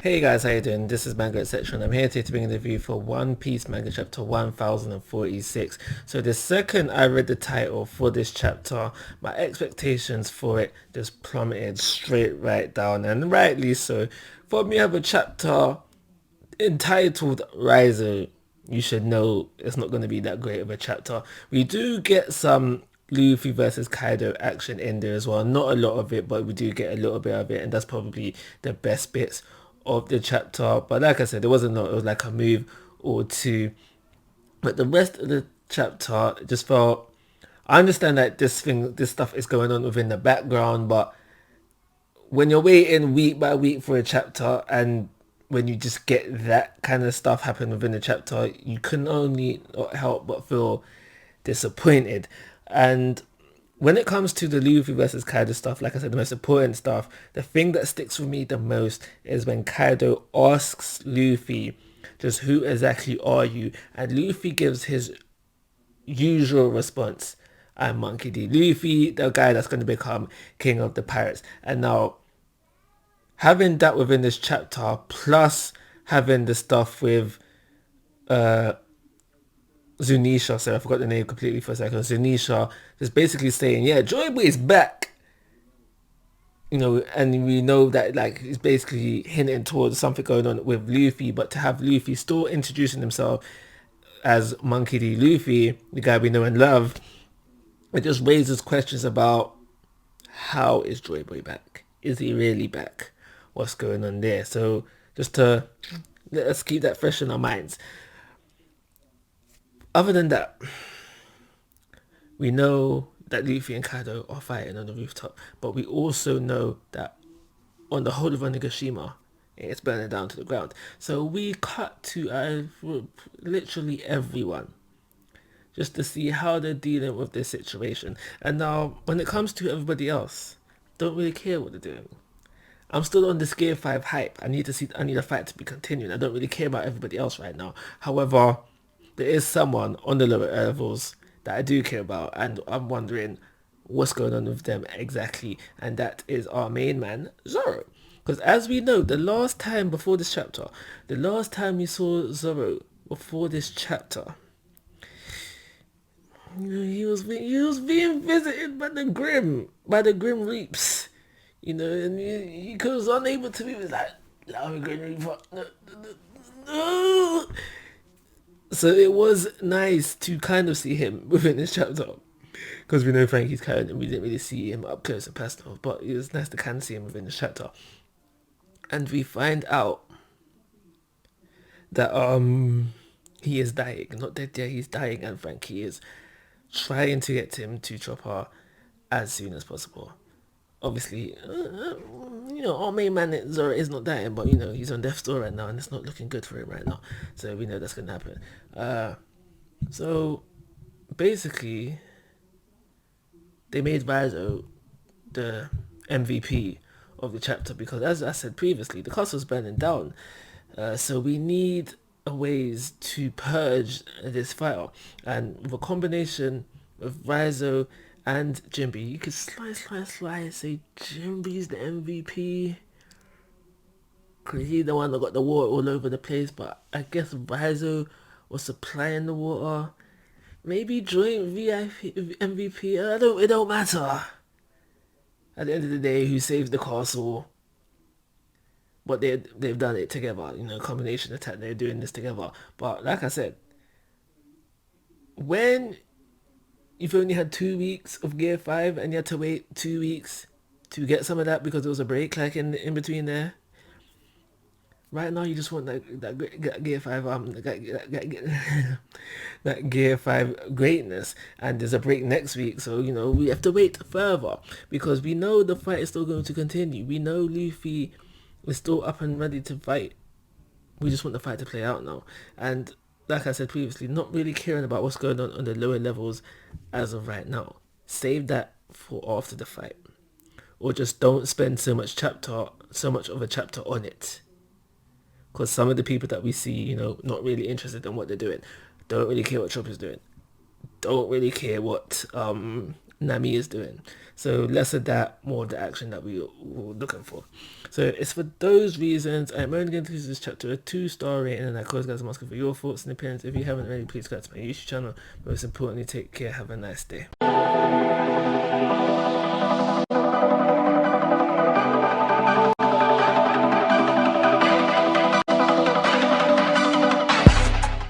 Hey guys, how you doing? This is Manga etc. and I'm here today to bring a review for One Piece Manga chapter 1046. So the second I read the title for this chapter, my expectations for it just plummeted straight right down, and rightly so. For me, I have a chapter entitled Raizo. You should know it's not going to be that great of a chapter. We do get some Luffy versus Kaido action in there as well. Not a lot of it, but we do get a little bit of it, and that's probably the best bits of the chapter. But like I said, there wasn't a lot. It was like a move or two. But the rest of the chapter just felt. I understand that this stuff is going on within the background, but when you're waiting week by week for a chapter, and when you just get that kind of stuff happen within the chapter, you can only not help but feel disappointed. And when it comes to the Luffy versus Kaido stuff, like I said, the most important stuff, the thing that sticks with me the most is when Kaido asks Luffy, just who exactly are you? And Luffy gives his usual response. I'm Monkey D. Luffy, the guy that's going to become king of the pirates. And now, having that within this chapter, plus having the stuff with Zunisha, so I forgot the name completely for a second. Zunisha just basically saying, yeah, Joy Boy is back. You know, and we know that like it's basically hinting towards something going on with Luffy, but to have Luffy still introducing himself as Monkey D. Luffy, the guy we know and love, it just raises questions about how is Joy Boy back? Is he really back? What's going on there? So just to let us keep that fresh in our minds. Other than that, we know that Luffy and Kaido are fighting on the rooftop, but we also know that on the whole of Onigashima, it's burning down to the ground. So we cut to literally everyone just to see how they're dealing with this situation. And now, when it comes to everybody else, don't really care what they're doing. I'm still on this Gear 5 hype. I need the fight to be continuing. I don't really care about everybody else right now. However, there is someone on the lower levels that I do care about, and I'm wondering what's going on with them exactly, and that is our main man, Zoro. Because as we know, the last time we saw Zoro before this chapter, he was being visited by the Grim Reaps, and he was unable to be. He was like, "I'm a Grim Reaper." No, no, no. So it was nice to kind of see him within this chapter, because we know Frankie's character and we didn't really see him up close and personal, but it was nice to kind of see him within this chapter. And we find out that he is dying, not dead yet, he's dying, and Frankie is trying to get him to Chopper as soon as possible. Obviously, our main man Zoro is not dying, but he's on death's door right now, and it's not looking good for him right now. So we know that's gonna happen. So basically, they made Raizo the MVP of the chapter because, as I said previously, the castle's burning down. So we need a ways to purge this fire, and with a combination of Raizo and Jimby, you could slice, say Jimby's the MVP because he's the one that got the water all over the place. But I guess Raizo was supplying the water. Maybe joint VIP MVP. It don't matter. At the end of the day, who saves the castle? But they've done it together. Combination attack. They're doing this together. But like I said, when you've only had 2 weeks of Gear 5 and you had to wait 2 weeks to get some of that because there was a break like in between there. Right now, you just want that Gear 5 that Gear 5 greatness, and there's a break next week, so we have to wait further because we know the fight is still going to continue. We know Luffy is still up and ready to fight. We just want the fight to play out now, and like I said previously, not really caring about what's going on the lower levels as of right now. Save that for after the fight, or just don't spend so much of a chapter on it. Because some of the people that we see, not really interested in what they're doing, don't really care what Chopper's doing, don't really care what Nami is doing. So less of that, more of the action that we were looking for. So it's for those reasons I'm only going to give this chapter a 2-star rating, and I close guys, I'm asking for your thoughts and opinions. If you haven't already, please subscribe to my YouTube channel. Most importantly, take care. Have a nice day.